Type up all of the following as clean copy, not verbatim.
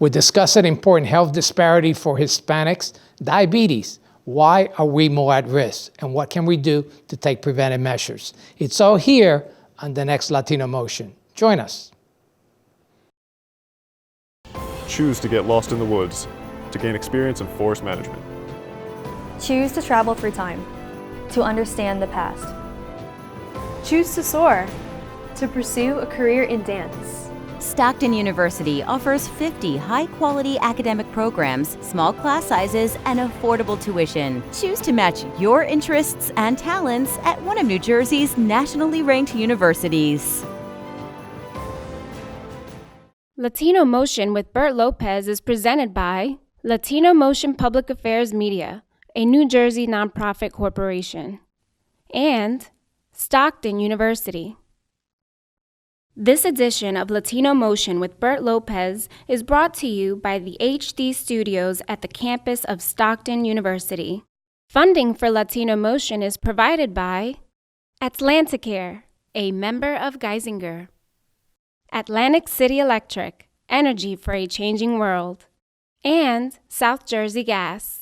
We discuss an important health disparity for Hispanics, diabetes. Why are we more at risk? And what can we do to take preventive measures? It's all here on the next Latino Motion. Join us. Choose to get lost in the woods, to gain experience in forest management. Choose to travel through time, to understand the past. Choose to soar, to pursue a career in dance. Stockton University offers 50 high-quality academic programs, small class sizes, and affordable tuition. Choose to match your interests and talents at one of New Jersey's nationally ranked universities. Latino Motion with Bert Lopez is presented by Latino Motion Public Affairs Media, a New Jersey nonprofit corporation, and Stockton University. This edition of Latino Motion with Bert Lopez is brought to you by the HD Studios at the campus of Stockton University. Funding for Latino Motion is provided by AtlantiCare, a member of Geisinger, Atlantic City Electric, energy for a changing world, and South Jersey Gas.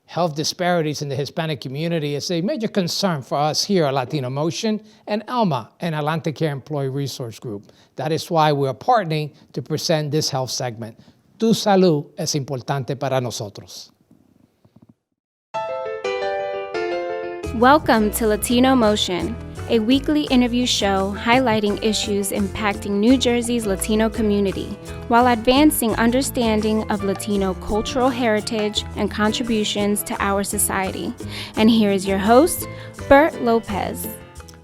Health disparities in the Hispanic community is a major concern for us here at Latino Motion and ALMA, an AtlantiCare Employee Resource Group. That is why we are partnering to present this health segment. Tu salud es importante para nosotros. Welcome to Latino Motion, a weekly interview show highlighting issues impacting New Jersey's Latino community while advancing understanding of Latino cultural heritage and contributions to our society. And here is your host, Bert Lopez.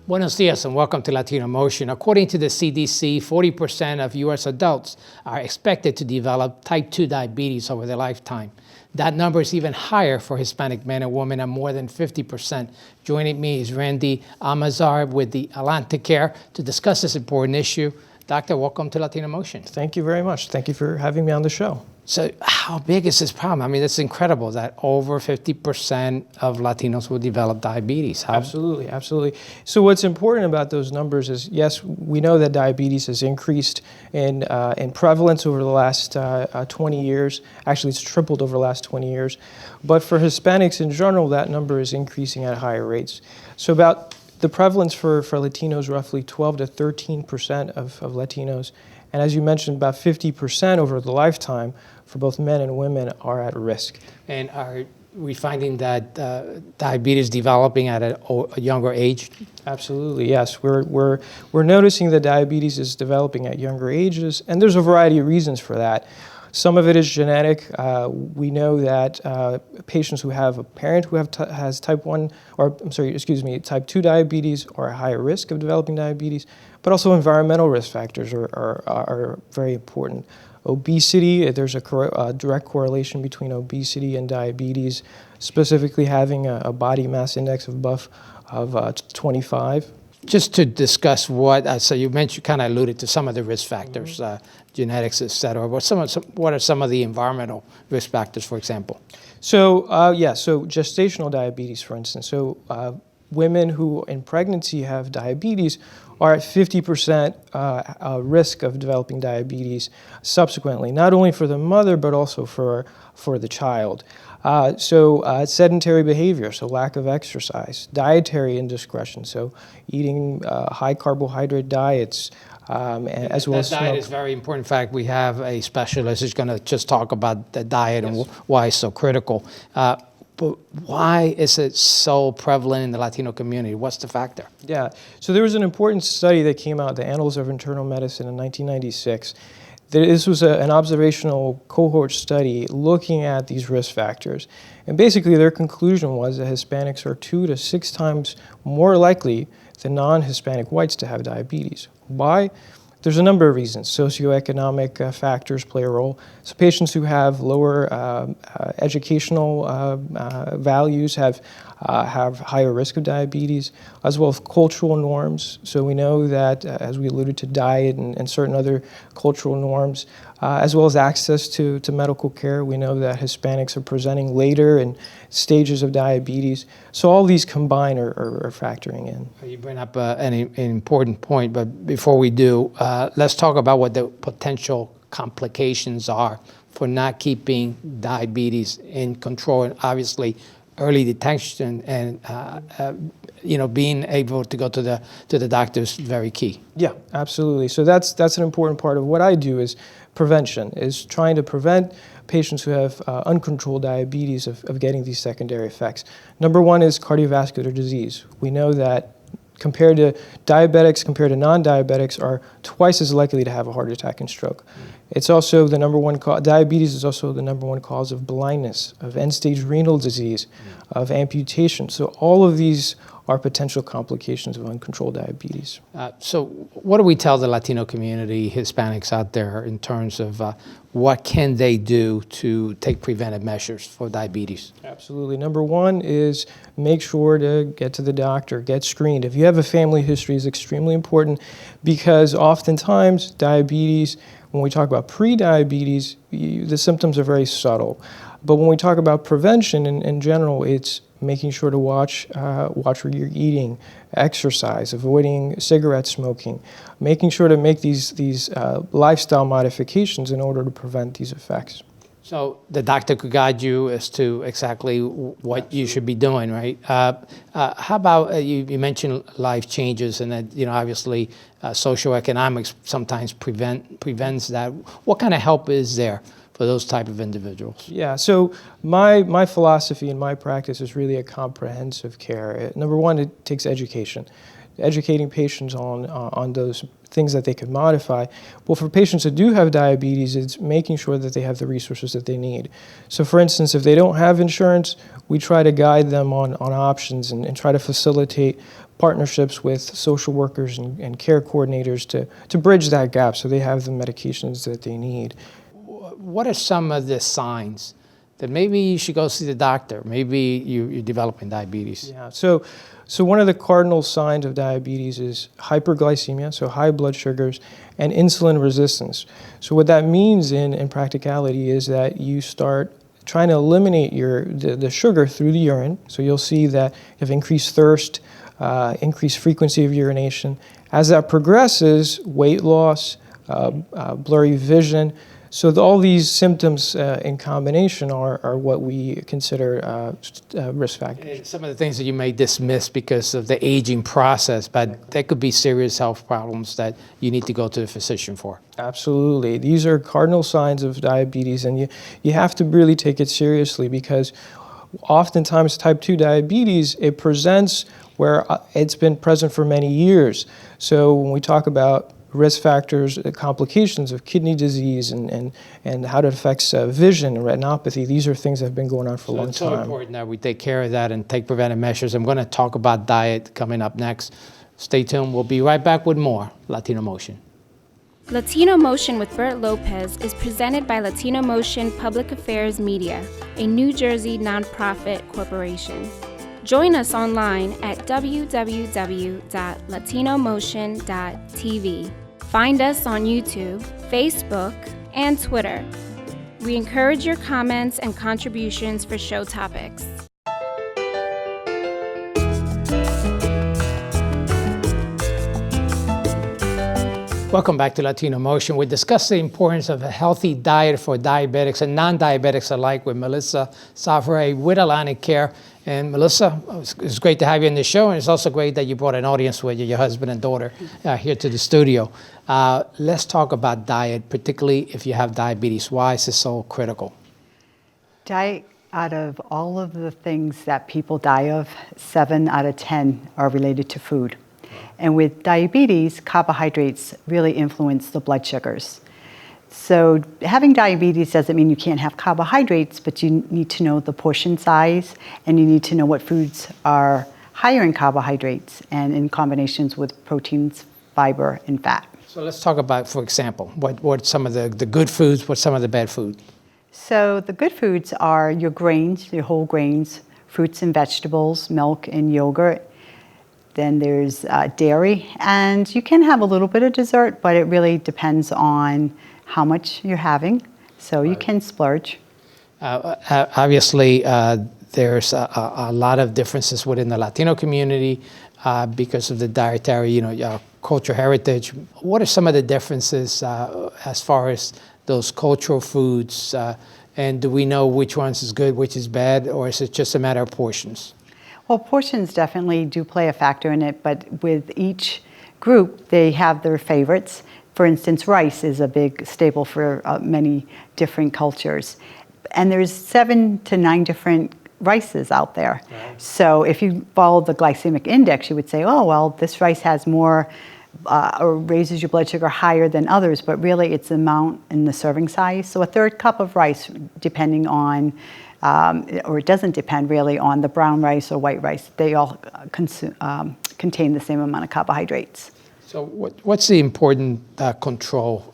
Buenos dias and welcome to Latino Motion. According to the CDC, 40% of U.S. adults are expected to develop type 2 diabetes over their lifetime. That number is even higher for Hispanic men and women at more than 50%. Joining me is Randy Almazar with the AtlantiCare to discuss this important issue. Doctor, welcome to Latino Motion. Thank you very much. Thank you for having me on the show. So how big is this problem? I mean, it's incredible that over 50% of Latinos will develop diabetes. Absolutely. So what's important about those numbers is, yes, we know that diabetes has increased in prevalence over the last 20 years. Actually, it's tripled over the last 20 years. But for Hispanics in general, that number is increasing at higher rates. So about the prevalence for Latinos, roughly 12 to 13% of Latinos. And as you mentioned, about 50% over the lifetime for both men and women are at risk. And are we finding that diabetes developing at a younger age? Absolutely, yes. We're noticing that diabetes is developing at younger ages, and there's a variety of reasons for that. Some of it is genetic. We know that patients who have a parent who has type 2 diabetes are at higher risk of developing diabetes, but also environmental risk factors are very important. Obesity, there's a direct correlation between obesity and diabetes, specifically having a body mass index of above 25. Just to discuss so you mentioned, kind of alluded to some of the risk factors, genetics, et cetera. What are some of the environmental risk factors, for example? So gestational diabetes, for instance. So women who in pregnancy have diabetes are at 50% risk of developing diabetes subsequently, not only for the mother, but also for the child. Sedentary behavior, so lack of exercise, dietary indiscretion, so eating high carbohydrate diets, as well as smoke. That diet is very important. In fact, we have a specialist who's going to just talk about the diet and why it's so critical. But why is it so prevalent in the Latino community? What's the factor? Yeah, so there was an important study that came out, the Annals of Internal Medicine in 1996. This was an observational cohort study looking at these risk factors. And basically their conclusion was that Hispanics are 2 to 6 times more likely than non-Hispanic whites to have diabetes. Why? There's a number of reasons. Socioeconomic factors play a role. So patients who have lower educational values have have higher risk of diabetes, as well as cultural norms. So we know that, as we alluded to, diet and certain other cultural norms, as well as access to medical care. We know that Hispanics are presenting later in stages of diabetes. So all these combined are factoring in. You bring up an important point, but before we do, let's talk about what the potential complications are for not keeping diabetes in control, and obviously early detection and being able to go to the doctor is very key. Yeah, absolutely. So that's an important part of what I do is prevention, is trying to prevent patients who have uncontrolled diabetes of getting these secondary effects. Number one is cardiovascular disease. We know that compared to diabetics, compared to non-diabetics, are twice as likely to have a heart attack and stroke. It's also the number one cause, diabetes is also the number one cause of blindness, of end-stage renal disease, of amputation. So all of these are potential complications of uncontrolled diabetes. So what do we tell the Latino community, Hispanics out there, in terms of what can they do to take preventive measures for diabetes? Absolutely. Number one is make sure to get to the doctor, get screened. If you have a family history, is extremely important, because oftentimes diabetes, when we talk about pre-diabetes, the symptoms are very subtle. But when we talk about prevention in general, it's making sure to watch where you're eating, exercise, avoiding cigarette smoking, making sure to make these lifestyle modifications in order to prevent these effects. So the doctor could guide you as to exactly what you should be doing, right? How about you mentioned life changes, and that obviously socioeconomics sometimes prevents that. What kind of help is there for those type of individuals? Yeah, so my philosophy and my practice is really a comprehensive care. Number one, it takes education. Educating patients on those things that they can modify. Well, for patients that do have diabetes, it's making sure that they have the resources that they need. So for instance, if they don't have insurance, we try to guide them on options and try to facilitate partnerships with social workers and care coordinators to bridge that gap so they have the medications that they need. What are some of the signs that maybe you should go see the doctor? Maybe you're developing diabetes. Yeah, so one of the cardinal signs of diabetes is hyperglycemia, so high blood sugars, and insulin resistance. So what that means in practicality is that you start trying to eliminate the sugar through the urine. So you'll see that you have increased thirst, increased frequency of urination. As that progresses, weight loss, blurry vision. So all these symptoms in combination are what we consider risk factors. Some of the things that you may dismiss because of the aging process, but there could be serious health problems that you need to go to the physician for. Absolutely. These are cardinal signs of diabetes, and you have to really take it seriously, because oftentimes type 2 diabetes, it presents where it's been present for many years. So when we talk about risk factors, complications of kidney disease, and how it affects vision and retinopathy. These are things that have been going on for a long time. It's so important that we take care of that and take preventive measures. I'm going to talk about diet coming up next. Stay tuned. We'll be right back with more Latino Motion. Latino Motion with Bert Lopez is presented by Latino Motion Public Affairs Media, a New Jersey nonprofit corporation. Join us online at www.latinomotion.tv. Find us on YouTube, Facebook, and Twitter. We encourage your comments and contributions for show topics. Welcome back to Latino Motion. We discuss the importance of a healthy diet for diabetics and non-diabetics alike with Melissa Savre with AtlantiCare. And Melissa, it's great to have you on the show, and it's also great that you brought an audience with you, your husband and daughter, here to the studio. Let's talk about diet, particularly if you have diabetes. Why is this so critical? Diet, out of all of the things that people die of, 7 out of 10 are related to food. And with diabetes, carbohydrates really influence the blood sugars. So having diabetes doesn't mean you can't have carbohydrates, but you need to know the portion size, and you need to know what foods are higher in carbohydrates and in combinations with proteins, fiber, and fat. So let's talk about, for example, what some of the good foods, what's some of the bad food? So the good foods are your grains, your whole grains, fruits and vegetables, milk and yogurt. Then there's dairy, and you can have a little bit of dessert, but it really depends on how much you're having. So you can splurge. Obviously, there's a lot of differences within the Latino community because of the dietary, cultural heritage. What are some of the differences as far as those cultural foods? And do we know which ones is good, which is bad, or is it just a matter of portions? Well, portions definitely do play a factor in it, but with each group, they have their favorites. For instance, rice is a big staple for many different cultures. And there's 7 to 9 different rices out there. Right. So if you follow the glycemic index, you would say, oh, well, this rice has more or raises your blood sugar higher than others, but really it's the amount in the serving size. So a third cup of rice, depending on, or it doesn't depend really on the brown rice or white rice, they all contain the same amount of carbohydrates. So what's the important control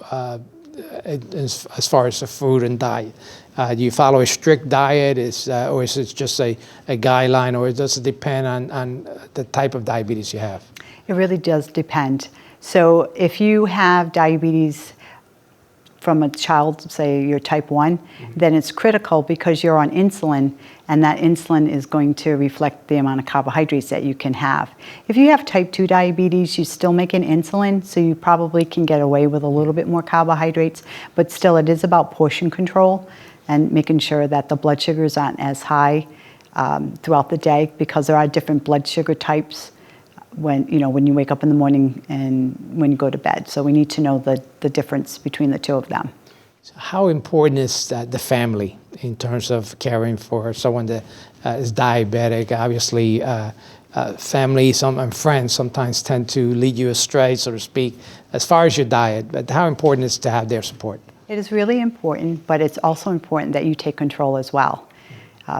as far as the food and diet? Do you follow a strict diet, or is it just a guideline, or does it depend on the type of diabetes you have? It really does depend. So if you have diabetes from a child, say you're type 1, then it's critical because you're on insulin, and that insulin is going to reflect the amount of carbohydrates that you can have. If you have type 2 diabetes, you still make an insulin, so you probably can get away with a little bit more carbohydrates, but still it is about portion control and making sure that the blood sugars aren't as high throughout the day, because there are different blood sugar types when you wake up in the morning and when you go to bed. So we need to know the difference between the two of them. So how important is the family in terms of caring for someone that is diabetic? Obviously, family and friends sometimes tend to lead you astray, so to speak, as far as your diet. But how important is it to have their support? It is really important, but it's also important that you take control as well.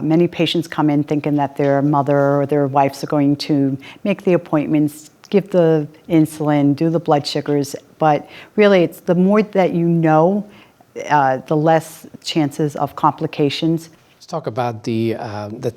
Many patients come in thinking that their mother or their wives are going to make the appointments, give the insulin, do the blood sugars, but really it's the more that you know, the less chances of complications. Let's talk about the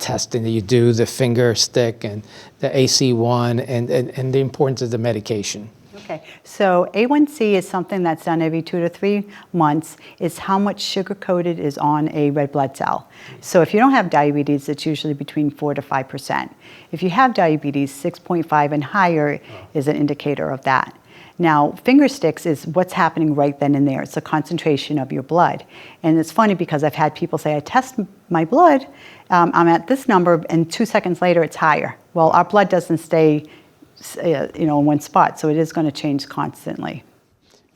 testing that you do, the finger stick and the AC1 and the importance of the medication. Okay, so A1C is something that's done every 2 to 3 months. It's how much sugar-coated is on a red blood cell. So if you don't have diabetes, it's usually between 4 to 5%. If you have diabetes, 6.5 and higher is an indicator of that. Now, finger sticks is what's happening right then and there. It's a concentration of your blood. And it's funny because I've had people say, I test my blood, I'm at this number, and 2 seconds later it's higher. Well, our blood doesn't stay in one spot, so it is going to change constantly.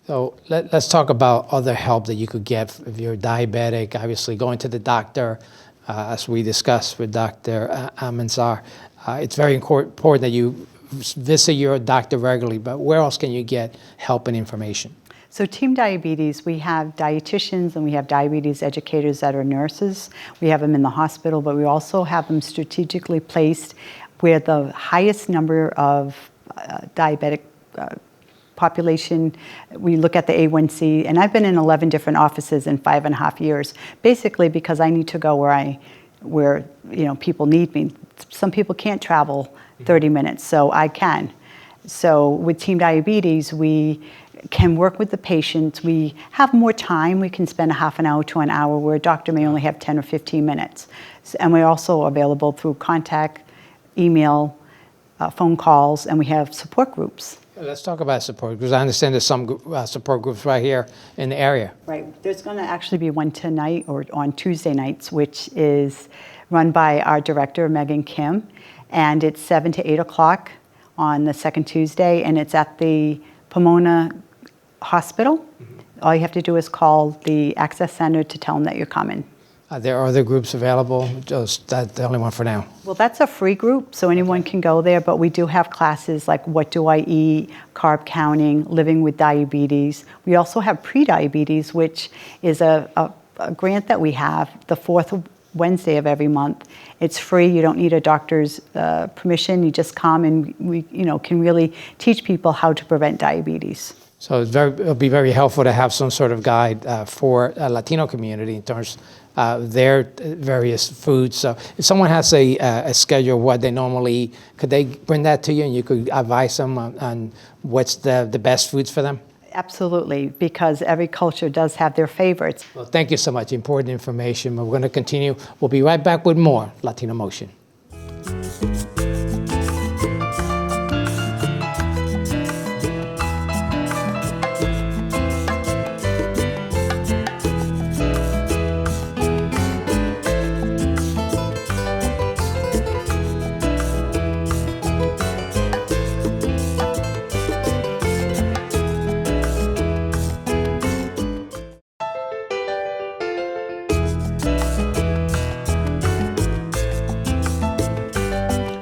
So let's talk about other help that you could get if you're diabetic. Obviously, going to the doctor, as we discussed with Dr. Amanzar, it's very important that you visit your doctor regularly, but where else can you get help and information? So Team Diabetes, we have dietitians and we have diabetes educators that are nurses. We have them in the hospital, but we also have them strategically placed where the highest number of diabetic population, we look at the A1C, and I've been in 11 different offices in 5.5 years, basically because I need to go where people need me. Some people can't travel 30 minutes, so I can. So with Team Diabetes, we can work with the patients. We have more time. We can spend a half an hour to an hour where a doctor may only have 10 or 15 minutes. And we're also available through contact, email, phone calls, and we have support groups. Let's talk about support groups. I understand there's some support groups right here in the area. Right. There's going to actually be one tonight or on Tuesday nights, which is run by our director, Megan Kim, and it's 7 to 8 o'clock on the second Tuesday, and it's at the Pomona Hospital. All you have to do is call the Access Center to tell them that you're coming. There are other groups available, just that's the only one for now. Well, that's a free group, so anyone can go there, but we do have classes like What Do I Eat, Carb Counting, Living with Diabetes. We also have Pre-Diabetes, which is a grant that we have the 4th Wednesday of every month. It's free, you don't need a doctor's permission, you just come and we can really teach people how to prevent diabetes. So it'll be very helpful to have some sort of guide for a Latino community in terms of their various foods. So if someone has a schedule of what they normally eat, could they bring that to you and you could advise them on what's the best foods for them? Absolutely, because every culture does have their favorites. Well, thank you so much. Important information. We're going to continue. We'll be right back with more Latino Motion.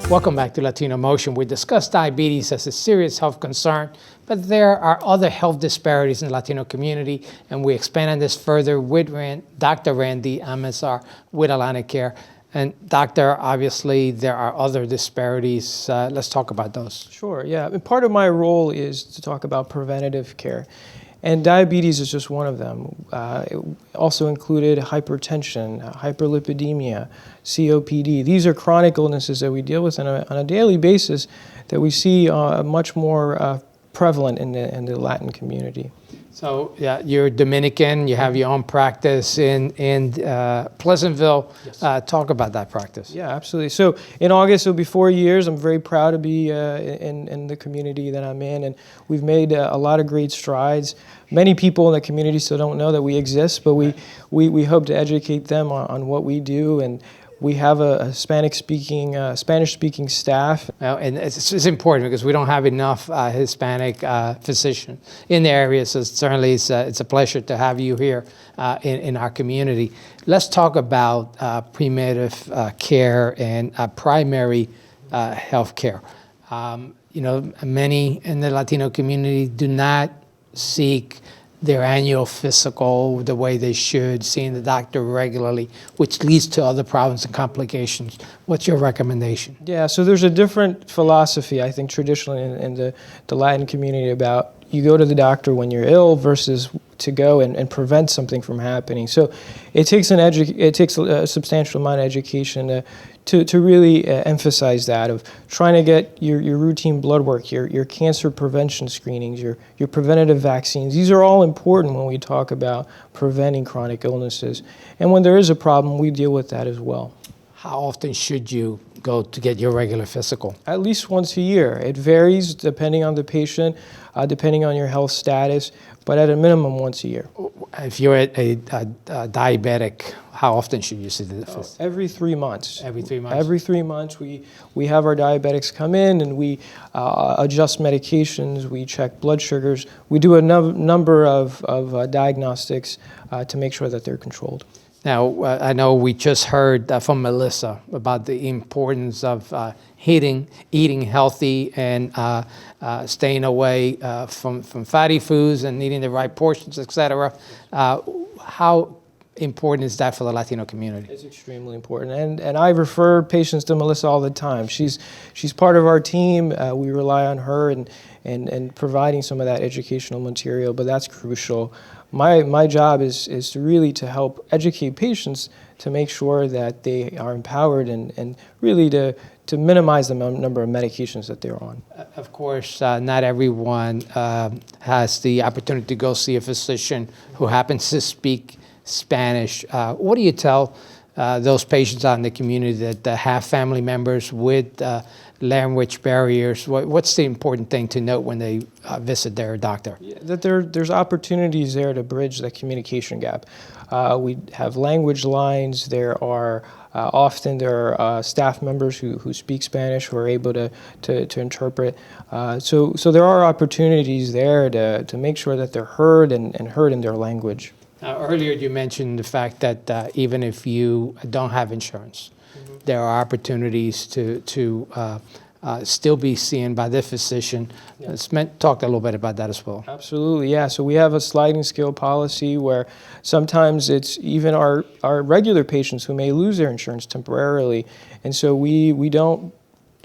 Welcome back to Latino Motion. We discussed diabetes as a serious health concern, but there are other health disparities in the Latino community, and we expand on this further with Dr. Randy Amezar with AtlantiCare. And doctor, obviously there are other disparities. Let's talk about those. Sure, yeah. And part of my role is to talk about preventative care. And diabetes is just one of them. It also included hypertension, hyperlipidemia, COPD. These are chronic illnesses that we deal with on a daily basis that we see much more prevalent in the Latin community. So yeah, you're Dominican, you have your own practice in Pleasantville. Yes. Talk about that practice. Yeah, absolutely. So in August, it'll be 4 years. I'm very proud to be in the community that I'm in, and we've made a lot of great strides. Many people in the community still don't know that we exist, but we hope to educate them on what we do, and we have a Spanish-speaking staff. Well, and it's important because we don't have enough Hispanic physicians in the area, so certainly it's a pleasure to have you here in our community. Let's talk about preventative care and primary health care. Many in the Latino community do not seek their annual physical the way they should, seeing the doctor regularly, which leads to other problems and complications. What's your recommendation? Yeah, so there's a different philosophy, I think, traditionally in the Latin community about you go to the doctor when you're ill versus to go and prevent something from happening. So it takes a substantial amount of education to really emphasize that, of trying to get your routine blood work, your cancer prevention screenings, your preventative vaccines. These are all important when we talk about preventing chronic illnesses. And when there is a problem, we deal with that as well. How often should you go to get your regular physical? At least once a year. It varies depending on the patient, depending on your health status, but at a minimum once a year. If you're a diabetic, how often should you see the physician? Every 3 months. Every 3 months? Every 3 months, we have our diabetics come in and we adjust medications, we check blood sugars. We do a number of diagnostics to make sure that they're controlled. Now, I know we just heard from Melissa about the importance of eating healthy and staying away from fatty foods and eating the right portions, etc. How important is that for the Latino community? It's extremely important, and I refer patients to Melissa all the time. She's part of our team. We rely on her and providing some of that educational material, but that's crucial. My job is to really to help educate patients to make sure that they are empowered and really to minimize the number of medications that they're on. Of course, not everyone has the opportunity to go see a physician who happens to speak Spanish. What do you tell those patients out in the community that have family members with language barriers? What's the important thing to note when they visit their doctor? Yeah, that there's opportunities there to bridge the communication gap. We have language lines. There are often staff members who speak Spanish who are able to interpret. So there are opportunities there to make sure that they're heard and heard in their language. Earlier you mentioned the fact that even if you don't have insurance, there are opportunities to still be seen by the physician. Yeah. Talk a little bit about that as well. Absolutely, yeah. So we have a sliding scale policy where sometimes it's even our regular patients who may lose their insurance temporarily. And so we don't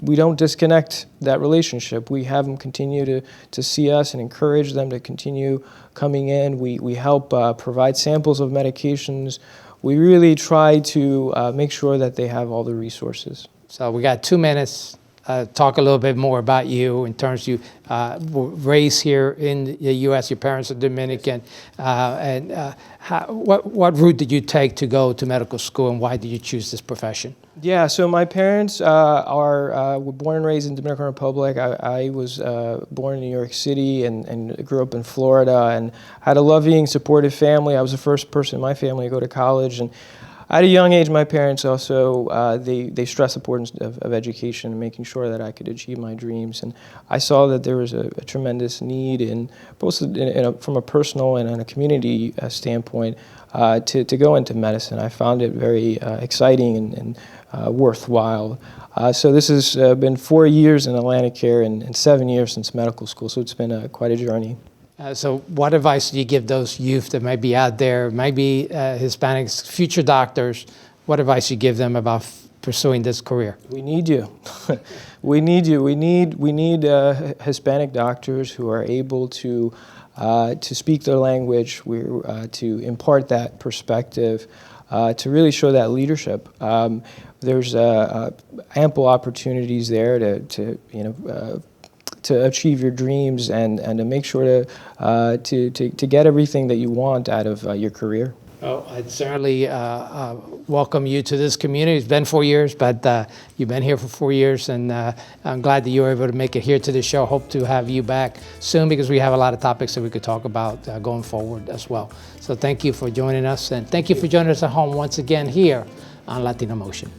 we don't disconnect that relationship. We have them continue to see us and encourage them to continue coming in. We help provide samples of medications. We really try to make sure that they have all the resources. So we got 2 minutes. Talk a little bit more about you in terms you were raised here in the U.S. Your parents are Dominican, what route did you take to go to medical school, and why did you choose this profession? Yeah, so my parents were born and raised in Dominican Republic. I was born in New York City and grew up in Florida, and had a loving, supportive family. I was the first person in my family to go to college, and at a young age, my parents also, they stressed the importance of education and making sure that I could achieve my dreams. And I saw that there was a tremendous need, both from a personal and a community standpoint, to go into medicine. I found it very exciting and worthwhile. So this has been 4 years in AtlantiCare and 7 years since medical school, so it's been quite a journey. So what advice do you give those youth that might be out there, maybe Hispanics, future doctors? What advice do you give them about pursuing this career? We need you. We need you. We need Hispanic doctors who are able to speak their language, to impart that perspective, to really show that leadership. There's ample opportunities there to achieve your dreams and to make sure to get everything that you want out of your career. Oh, I'd certainly welcome you to this community. It's been 4 years, but you've been here for 4 years, and I'm glad that you were able to make it here to the show. Hope to have you back soon, because we have a lot of topics that we could talk about going forward as well. So thank you for joining us, and thank you for joining us at home once again here on Latino Motion.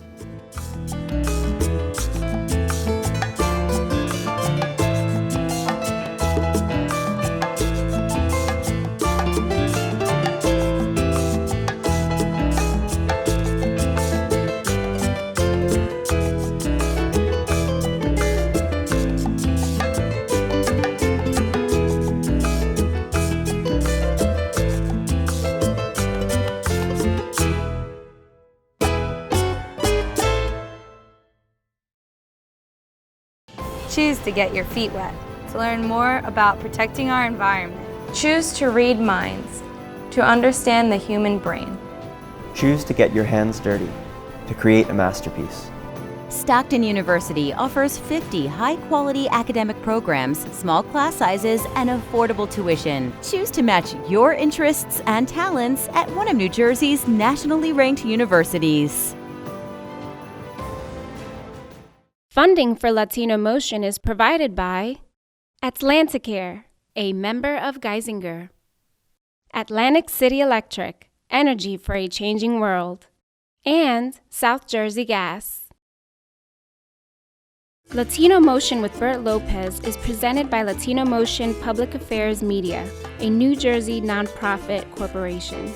Choose to get your feet wet, to learn more about protecting our environment. Choose to read minds, to understand the human brain. Choose to get your hands dirty, to create a masterpiece. Stockton University offers 50 high-quality academic programs, small class sizes, and affordable tuition. Choose to match your interests and talents at one of New Jersey's nationally ranked universities. Funding for Latino Motion is provided by AtlantiCare, a member of Geisinger; Atlantic City Electric, energy for a changing world; and South Jersey Gas. Latino Motion with Bert Lopez is presented by Latino Motion Public Affairs Media, a New Jersey nonprofit corporation.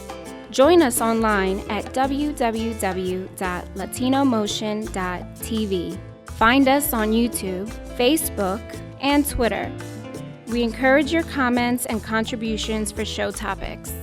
Join us online at www.latinomotion.tv. Find us on YouTube, Facebook, and Twitter. We encourage your comments and contributions for show topics.